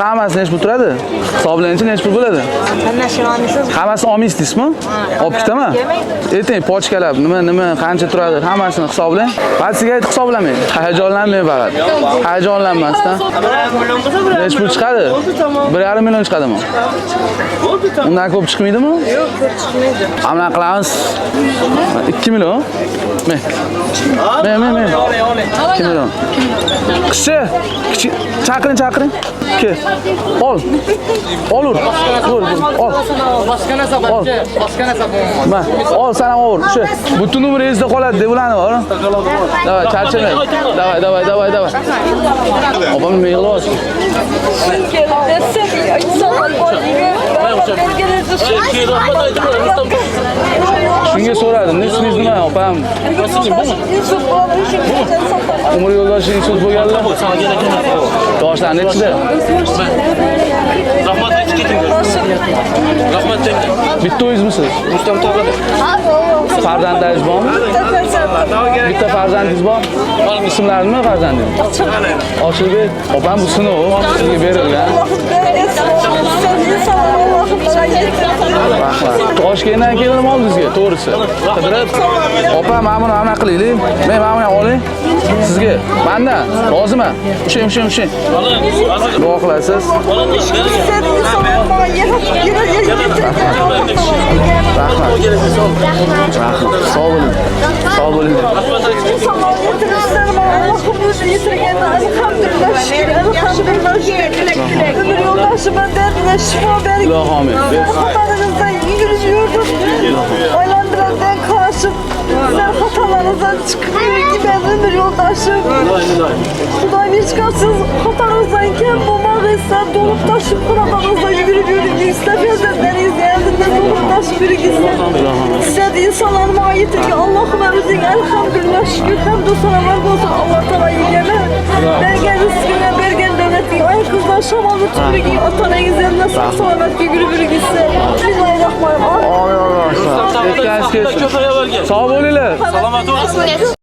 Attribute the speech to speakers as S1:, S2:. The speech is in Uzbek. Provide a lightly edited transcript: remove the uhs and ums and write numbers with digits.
S1: Hammasi necha pul turadi? Hisoblanchi necha pul bo'ladi?
S2: Qanday shivonisiz?
S1: Hammasini olmaysizmi? Olib ketaman. Ayting, pochkalab nima qancha turadi? Hammasini hisoblang. Faqat sizga aytib hisoblamang. Hayajonlanmang faqat. Hayajonlanmasdan. Necha pul chiqadi? 1,5 million chiqadimi? Undan ko'p chiqmaydimi?
S2: Yo'q, ko'p chiqmaydi.
S1: Hamma qilamiz. 2 million. Men. 2 million. Kishi, chaqiring. Ke. Ol. Olur. Ol.
S3: Boshqana sabab.
S1: Ma, ol sana ol. Shu butun umr esda qoladi deb ularni bor. Davay, charchamang. Davay. Opam nima yig'layapsiz? Shunga so'radim, ismingiz nima, opam? Umr yo'ldoshingiz sud bo'lganlar? Yoshlar nechida?
S3: Rahmat
S1: Bitta o'zimisiz?
S3: Rustam tog'ada.
S1: Farzandingiz bormi? Bitta farzandingiz bor? Ismlari nima farzandingiz? Ochilbek. Opam bu sinov sizga berilgan. Rahmat. Toshkentdan keldim oldingizga, to'g'risi. Qidirib, opam mana buni anaqa qilaylik. Men mana buni oling. Sizga mandan roziman. Ushing. Duo qilasiz. Rahmat. Sog' bo'ling. Ilohi amin.
S4: Hatalarınızdan yürüyordum. Oylandırandan karşım. Sizler hatalarınızdan çıkmıyor ki ben ömür yoldaşım. Kudaym hiç kalsız hatanızdayken bulmak ister. Dolup taşıp kuramanızda yürüyorum. İstefezden beni izleyendinden dolup taşıp yürü gitsin. Size de insanlarıma aittir ki Allah'ıma özün elhamdülillah şükür. Hem de sana var olsun Allah tala yiyeme. Bergen rızkına bergen devleti. Ay kızlar şamalı tüpürü giy. Atanayız yanına sağ salamet ki yürü gitsin. Bismillahirrahmanirrahim.
S1: Sog' bo'linglar.
S3: Salomat bo'ling.